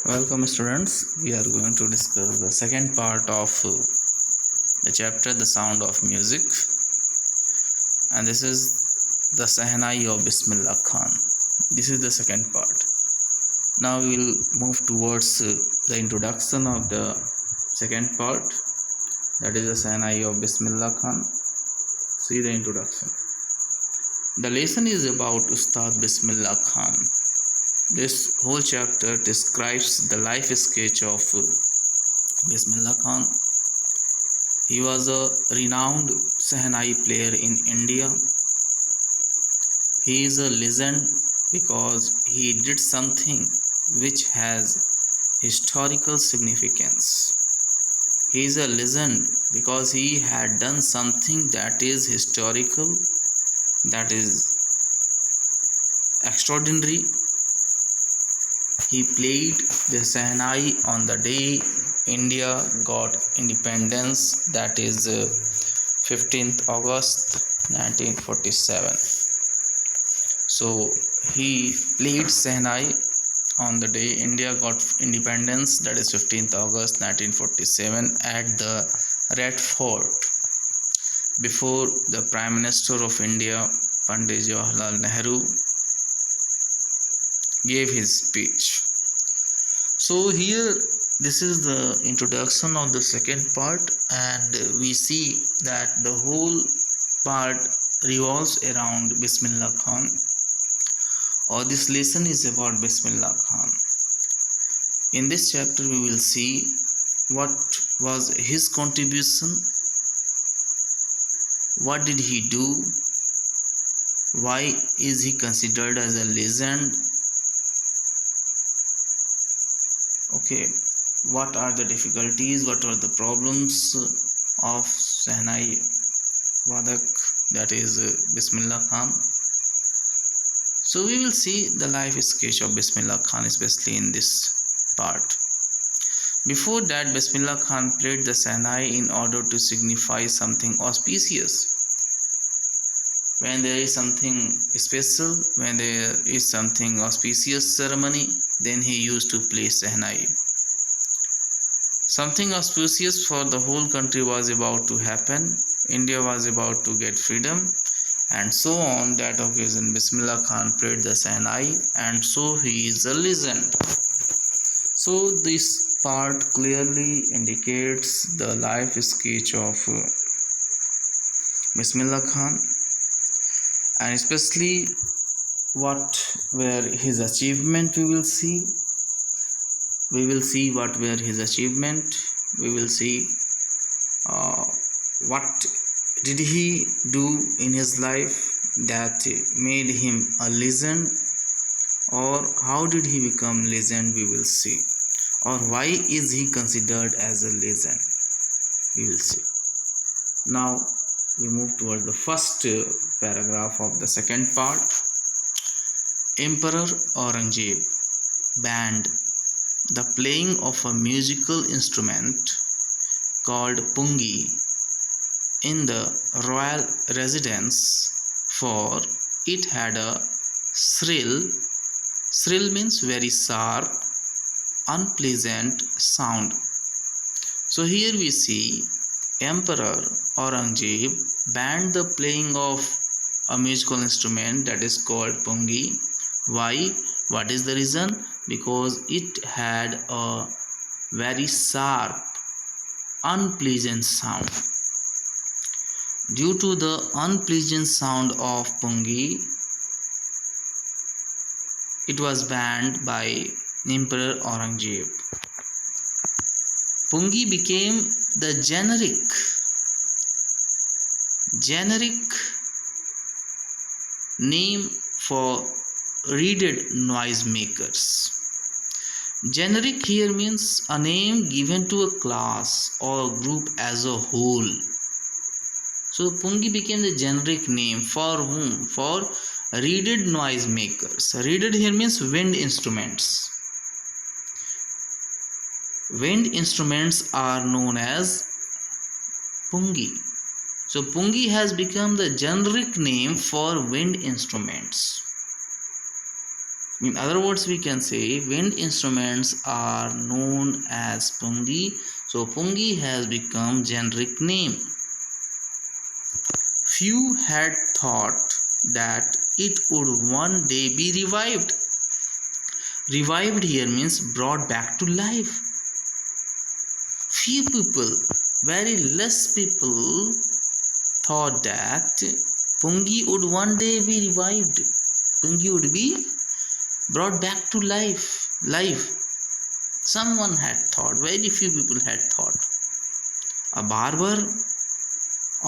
Welcome, students. We are going to discuss the second part of the chapter, The Sound of Music, and this is the Sahnai of Bismillah Khan. This is the second part. Now we will move towards the introduction of the second part, that is the Sahnai of Bismillah Khan. See the introduction. The lesson is about Ustad Bismillah Khan. This whole chapter describes the life sketch of Bismillah Khan. He was a renowned Sahnai player in India. He is a legend because he did something which has historical significance. He is a legend because he had done something that is historical, that is extraordinary. He played the Sahnai on the day India got independence, that is 15th August 1947. So he played Sahnai on the day India got independence, that is 15th August 1947, at the Red Fort before the Prime Minister of India, Pandit Jawaharlal Nehru, gave his speech. So here this is the introduction of the second part, and we see that the whole part revolves around Bismillah Khan, or this lesson is about Bismillah Khan. In this chapter we will see what was his contribution, what did he do, why is he considered as a legend, what are the difficulties, what are the problems of Sahnai Vadak, that is Bismillah Khan. So we will see the life sketch of Bismillah Khan, especially in this part. Before that, Bismillah Khan played the Sahnai in order to signify something auspicious. When there is something special, when there is something auspicious ceremony, then he used to play Sahnai. Something auspicious for the whole country was about to happen. India was about to get freedom, and so on that occasion Bismillah Khan played the Sahnai, and so he is a legend. So this part clearly indicates the life sketch of Bismillah Khan, and especially what were his achievement. We will see what were his achievement. We will see what did he do in his life that made him a legend, or how did he become legend. We will see, or why is he considered as a legend. We will see. Now we move towards the first paragraph of the second part. Emperor Aurangzeb banned the playing of a musical instrument called pungi in the royal residence, for it had a shrill means very sharp, unpleasant sound. So here we see Emperor Aurangzeb banned the playing of a musical instrument that is called pungi. Why? What is the reason? Because it had a very sharp, unpleasant sound. Due to the unpleasant sound of pungi, it was banned by Emperor Aurangzeb. Pungi became the generic name for reeded noisemakers. Generic here means a name given to a class or a group as a whole. So pungi became the generic name for whom? For reeded noisemakers. Reeded here means wind instruments. Wind instruments are known as pungi. So pungi has become the generic name for wind instruments. In other words, we can say wind instruments are known as pungi. So pungi has become generic name. Few had thought that it would one day be revived. Revived here means brought back to life. Few people, very less people, thought that pungi would one day be revived. Pungi would be brought back to life. Someone had thought, very few people had thought. A barber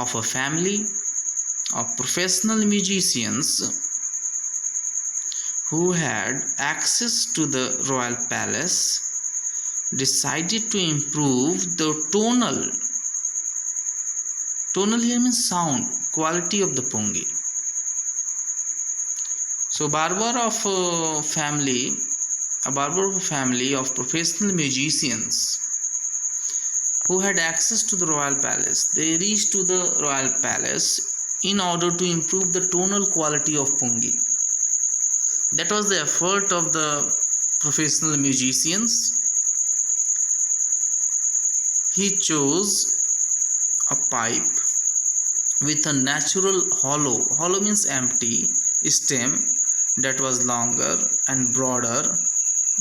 of a family of professional musicians who had access to the royal palace decided to improve the tonal here means sound quality of the pungi. So a barber of a family of professional musicians who had access to the royal palace, they reached to the royal palace in order to improve the tonal quality of pungi. That was the effort of the professional musicians. He chose a pipe with a natural hollow means empty stem that was longer and broader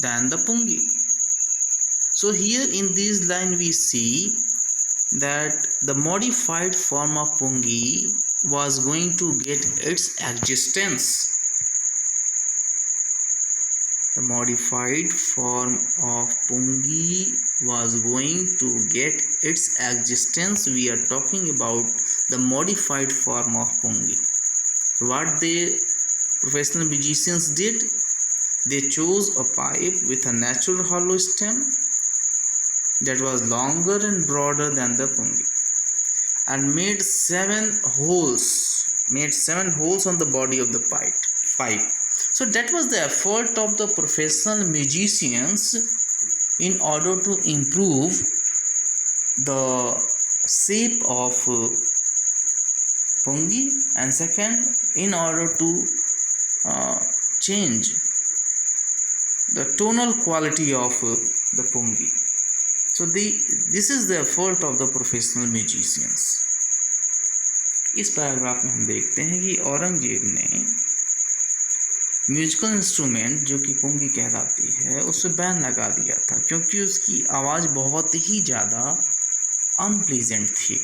than the pungi. So here in this line we see that the modified form of pungi was going to get its existence. The modified form of pungi was going to get its existence. We are talking about the modified form of pungi. So what the professional musicians did, they chose a pipe with a natural hollow stem that was longer and broader than the pungi, and made seven holes on the body of the pipe. So that was the effort of the professional musicians in order to improve the shape of pungi, and second, in order to change the tonal quality of the pungi. So this is the effort of the professional musicians. इस paragraph में हम देखते हैं कि औरंगजेब ने musical instrument जो कि पुंगी कहलाती है उस पर बैन लगा दिया था, क्योंकि उसकी आवाज़ बहुत ही ज़्यादा अनप्लीजेंट थी।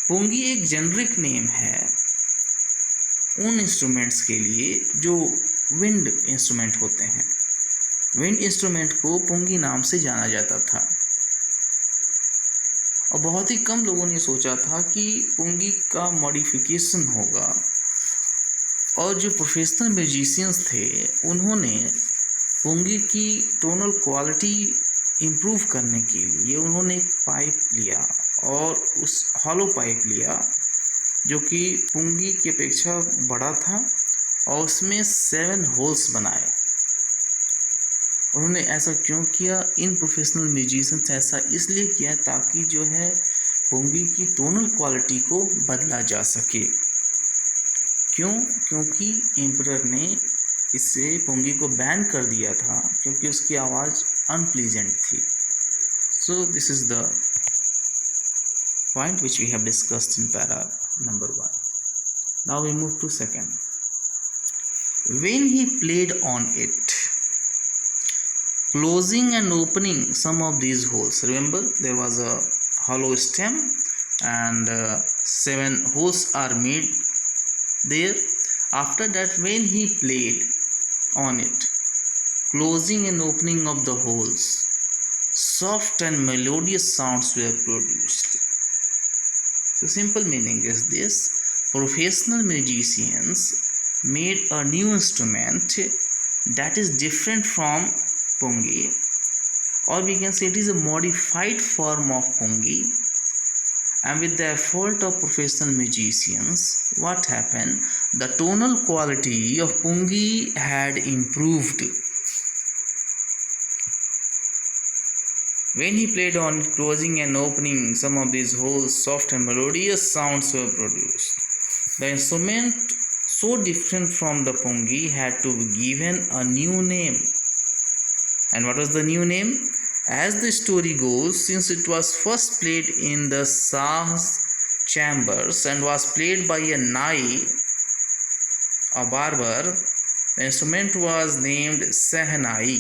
पुंगी एक जेनरिक नेम है उन इंस्ट्रूमेंट्स के लिए जो विंड इंस्ट्रूमेंट होते हैं। विंड इंस्ट्रूमेंट को पुंगी नाम से जाना जाता था, और बहुत ही कम लोगों ने सोचा था कि पुंगी का मॉडिफिकेशन होगा। और जो प्रोफेशनल म्यूजिशियंस थे उन्होंने पुंगी की टोनल क्वालिटी इम्प्रूव करने के लिए उन्होंने एक पाइप लिया, और उस हॉलो पाइप लिया जो कि पुंगी की अपेक्षा बड़ा था, और उसमें 7 होल्स बनाए। उन्होंने ऐसा क्यों किया? इन प्रोफेशनल म्यूजिशियंस ऐसा इसलिए किया ताकि जो है पुंगी की टोनल क्वालिटी को बदला जा सके। क्यों? क्योंकि एम्परर ने इससे पुंगी को बैन कर दिया था क्योंकि उसकी आवाज़ अनप्लीजेंट थी। So this is the point which we have discussed in para number 1. Now we move to second. When he played on it, closing and opening some of these holes. Remember, there was a hollow stem and 7 holes are made there. After that, when he played on it, closing and opening of the holes, soft and melodious sounds were produced. So simple meaning is this: professional musicians made a new instrument that is different from pungi, or we can say it is a modified form of pungi. And with the effort of professional musicians, what happened? The tonal quality of pungi had improved. When he played on closing and opening some of these holes, soft and melodious sounds were produced. The instrument so different from the pungi had to be given a new name. And what was the new name? As the story goes, since it was first played in the Sah's chambers and was played by a nai, a barber, the instrument was named Sehnai.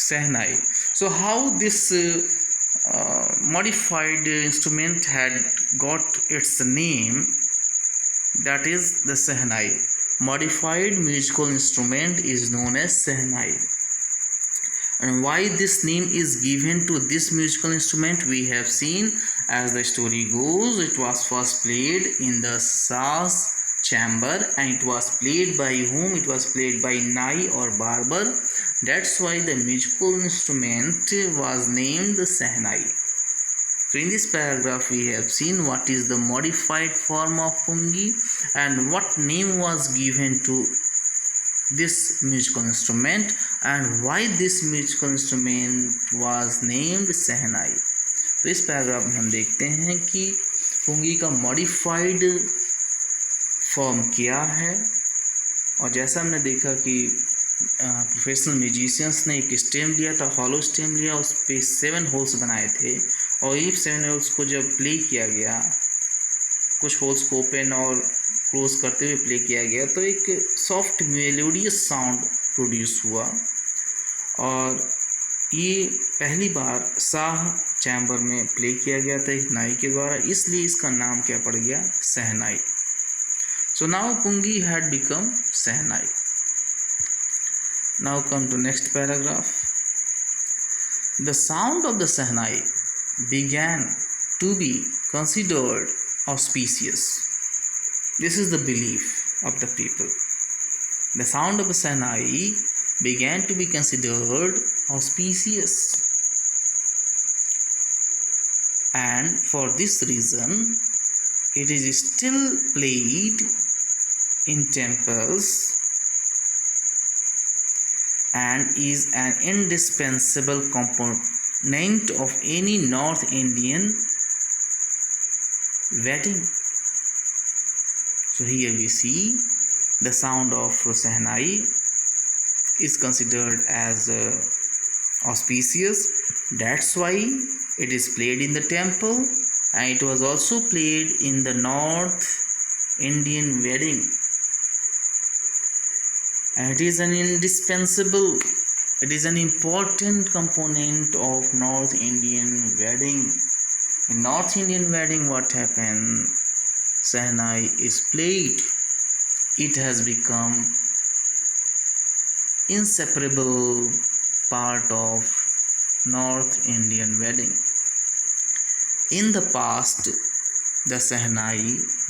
Sehnai. So how this modified instrument had got its name, that is the Sehnai. Modified musical instrument is known as Sehnai. And why this name is given to this musical instrument, we have seen. As the story goes, it was first played in the Sah's chamber, and it was played by whom? It was played by nai or barber. That's why the musical instrument was named the Sehnai. So in this paragraph we have seen what is the modified form of pungi and what name was given to this musical instrument and why this musical instrument was named Sehnai. तो इस paragraph में हम देखते हैं कि पुंगी का modified form क्या है। और जैसा हमने देखा कि प्रोफेशनल म्यूजिशियंस ने एक स्टेम लिया था, हॉलो स्टेम लिया, उस पर 7 होल्स बनाए थे और ये 7 होल्स को जब प्ले किया गया, कुछ होल्स को ओपन और क्लोज करते हुए प्ले किया गया, तो एक सॉफ्ट मेलोडियस साउंड प्रोड्यूस हुआ। और ये पहली बार शाह चैम्बर में प्ले किया गया था एक नाई के द्वारा, इसलिए इसका नाम क्या पड़ गया? Shehnai. So now pungi had become Sehnai. Now come to next paragraph. The sound of the Sehnai began to be considered auspicious. This is the belief of the people. The sound of the Sehnai began to be considered auspicious. And for this reason, it is still played in temples and is an indispensable component of any North Indian wedding. So here we see the sound of Sehnai is considered as auspicious. That's why it is played in the temple, and it was also played in the North Indian wedding. And it is an indispensable, it is an important component of North Indian wedding. In North Indian wedding, what happened? Sehnai is played. It has become inseparable part of North Indian wedding. In the past, the Sehnai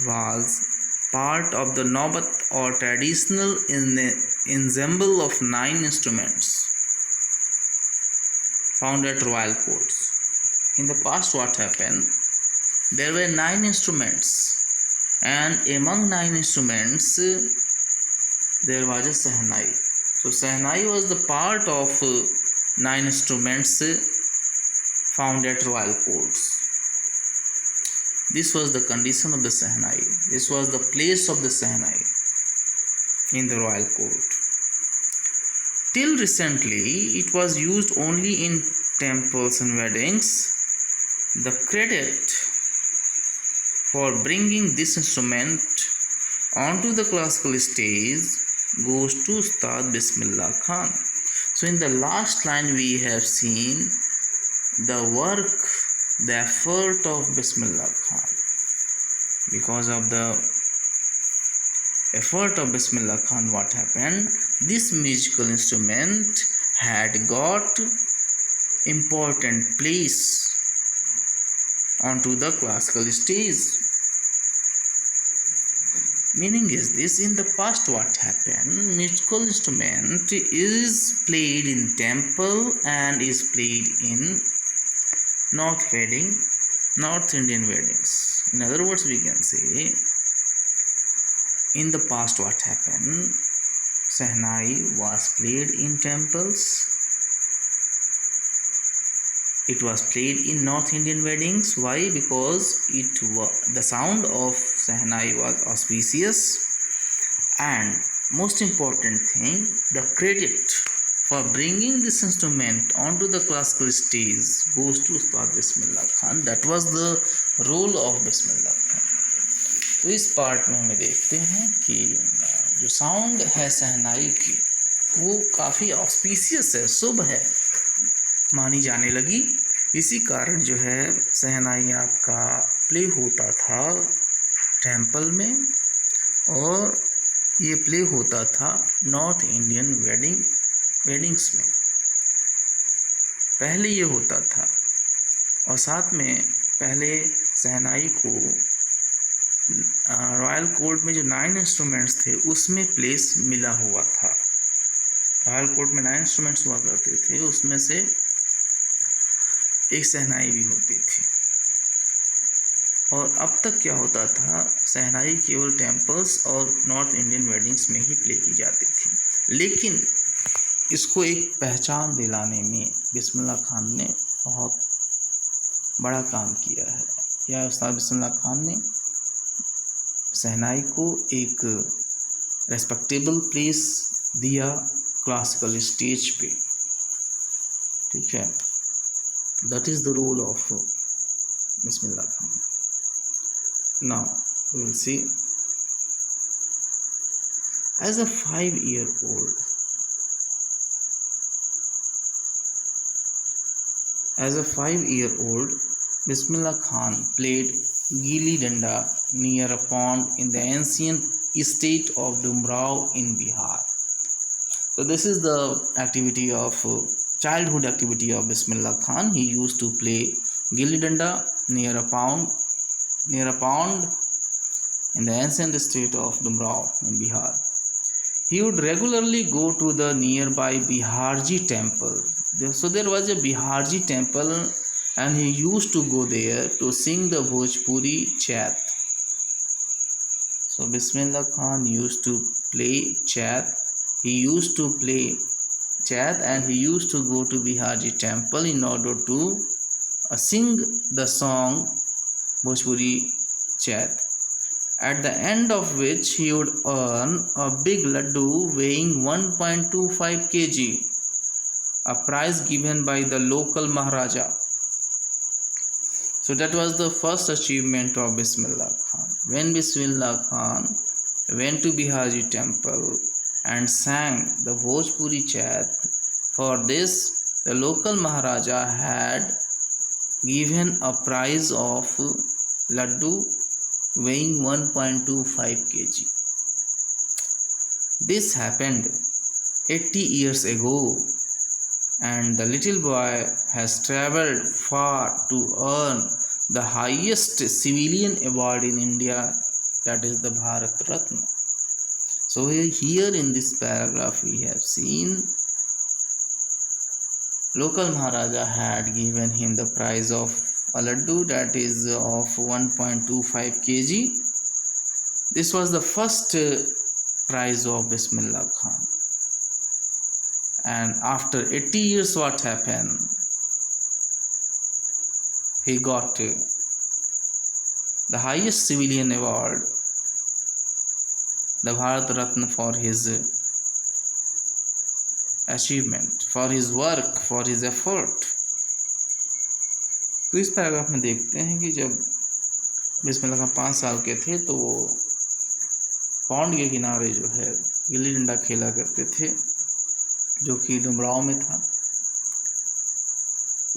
was part of the Naubat or traditional ensemble of 9 instruments found at royal courts. In the past, what happened? There were 9 instruments, and among 9 instruments, there was a Sehnai. So Sehnai was the part of 9 instruments found at royal courts. This was the condition of the Sehnai. This was the place of the Sehnai in the royal court. Till recently, it was used only in temples and weddings. The credit for bringing this instrument onto the classical stage goes to Ustad Bismillah Khan. So in the last line we have seen the work, the effort of Bismillah Khan. Because of the effort of Bismillah Khan, what happened? This musical instrument had got important place onto the classical stage. Meaning is this, in the past what happened? Musical instrument is played in temple and is played in North Indian weddings. In other words, we can say, in the past what happened? Sehnai was played in temples. It was played in North Indian weddings. Why? Because the sound of Sehnai was auspicious, and most important thing, the credit for bringing this instrument onto the classical stage goes to Ustad Bismillah Khan. That was the role of Bismillah Khan. तो इस part में हमें देखते हैं कि जो sound है सहनाई की वो काफ़ी ऑस्पिशियस है, शुभ है, मानी जाने लगी। इसी कारण जो है सहनाई आपका प्ले होता था टेम्पल में, और ये प्ले होता था नॉर्थ इंडियन वेडिंग्स में, पहले ये होता था। और साथ में पहले सहनाई को रॉयल कोर्ट में जो 9 इंस्ट्रूमेंट्स थे उसमें प्लेस मिला हुआ था। रॉयल कोर्ट में 9 इंस्ट्रूमेंट्स हुआ करते थे, उसमें से एक सहनाई भी होती थी। और अब तक क्या होता था, सहनाई केवल टेम्पल्स और नॉर्थ इंडियन वेडिंग्स में ही प्ले की जाती थी। लेकिन इसको एक पहचान दिलाने में बिस्मिल्लाह खान ने बहुत बड़ा काम किया है। यह उस्ताद बिस्मिल्लाह खान ने सहनाई को एक रेस्पेक्टेबल प्लेस दिया क्लासिकल स्टेज पे, ठीक है। That is the role of Bismillah Khan. Now we will see as a 5-year-old, Bismillah Khan played gilli danda near a pond in the ancient state of Dumrao in Bihar. So this is the activity of childhood activity of Bismillah Khan. He used to play gilli danda near a pond in the ancient state of Dumrao in Bihar. He would regularly go to the nearby Biharji temple. So there was a Biharji temple, and he used to go there to sing the Bhojpuri chat. So Bismillah Khan used to play chat. He used to play chat, and he used to go to Biharji temple in order to sing the song Bhojpuri chat, at the end of which he would earn a big laddu weighing 1.25 kg, a prize given by the local Maharaja. So that was the first achievement of Bismillah Khan. When Bismillah Khan went to Biharji temple and sang the Bhojpuri chat, for this the local Maharaja had given a prize of laddu weighing 1.25 kg. This happened 80 years ago, and the little boy has travelled far to earn the highest civilian award in India, that is the Bharat Ratna. So here in this paragraph we have seen local Maharaja had given him the prize of a laddu, that is of 1.25 kg. This was the first prize of Bismillah Khan. And after 80 years, what happened? He got the highest civilian award, the Bharat Ratna, for his achievement, for his work, for his effort. तो इस paragraph में देखते हैं कि जब बिस्मिल्लाह खान 5 साल के थे तो वो पौंड के किनारे जो है गिल्ली डंडा खेला करते थे, जो कि डुमराव में था।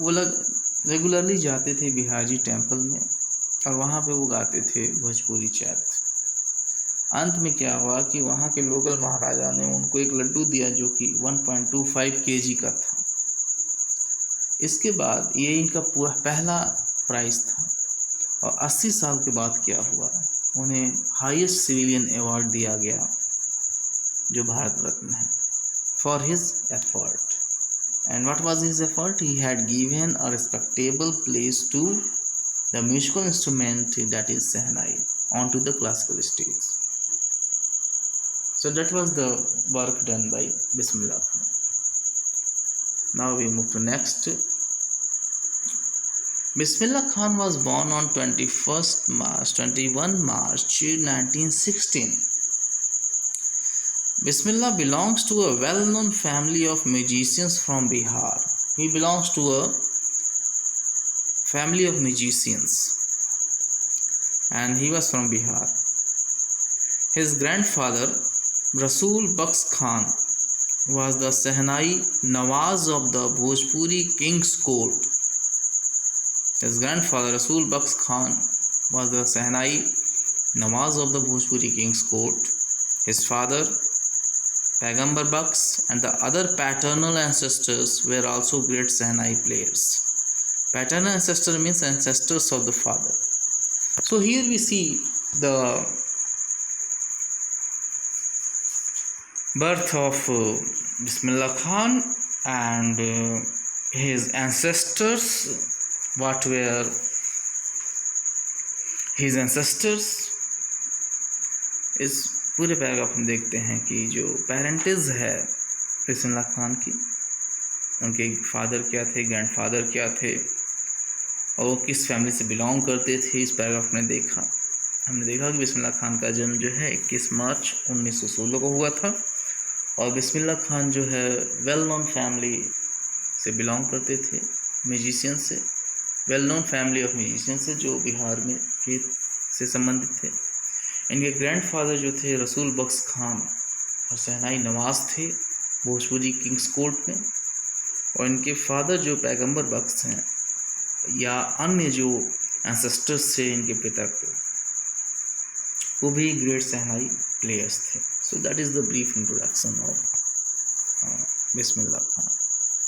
वो लोग रेगुलरली जाते थे बिहारजी टेम्पल में, और वहाँ पे वो गाते थे भोजपुरी चैत। अंत में क्या हुआ कि वहाँ के लोकल महाराजा ने उनको एक लड्डू दिया जो कि 1.25 kg का था। इसके बाद ये इनका पूरा पहला प्राइज़ था। और 80 साल के बाद क्या हुआ, उन्हें हाईएस्ट सिविलियन अवार्ड दिया गया जो भारत रत्न है, for his effort. And what was his effort? He had given a respectable place to the musical instrument that is shehnai on to the classical stage. So that was the work done by Bismillah Khan. Now we move to next. Bismillah Khan was born on 21 March 1916. Bismillah belongs to a well-known family of magicians from Bihar. He belongs to a family of magicians and he was from Bihar. His grandfather Rasul Baks Khan was the Sehnai Nawaz of the Bhojpuri King's Court. His grandfather Rasul Baks Khan was the Sehnai Nawaz of the Bhojpuri King's Court. His father Paigambar Baks and the other paternal ancestors were also great Sehnai players. Paternal ancestor means ancestors of the father. So here we see the birth of Bismillah Khan and his ancestors. What were his ancestors? इस पूरे paragraph में देखते हैं कि जो parentage है बिस्मिल्लाह खान की, उनके फादर क्या थे, ग्रैंडफादर क्या थे और वो किस फैमिली से बिलोंग करते थे, इस पैराग्राफ में हमने देखा कि बिस्मिल्लाह खान का जन्म जो है 21 मार्च 1916 को हुआ था और बिस्मिल्लाह खान जो है वेल नोन फैमिली से बिलोंग करते थे, म्यूजिशियन से, well known family of musician से जो बिहार में के से संबंधित थे। इनके ग्रैंडफादर जो थे रसूल बख्श खान और सहनाई नवाज थे भोजपुरी किंग्स कोर्ट में, और इनके फादर जो पैगंबर बख्श हैं या अन्य जो एंसेस्टर्स थे इनके पिता के, वो भी ग्रेट सहनाई प्लेयर्स थे। So that is the brief introduction of Bismillah Khan.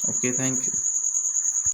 Okay, thank you.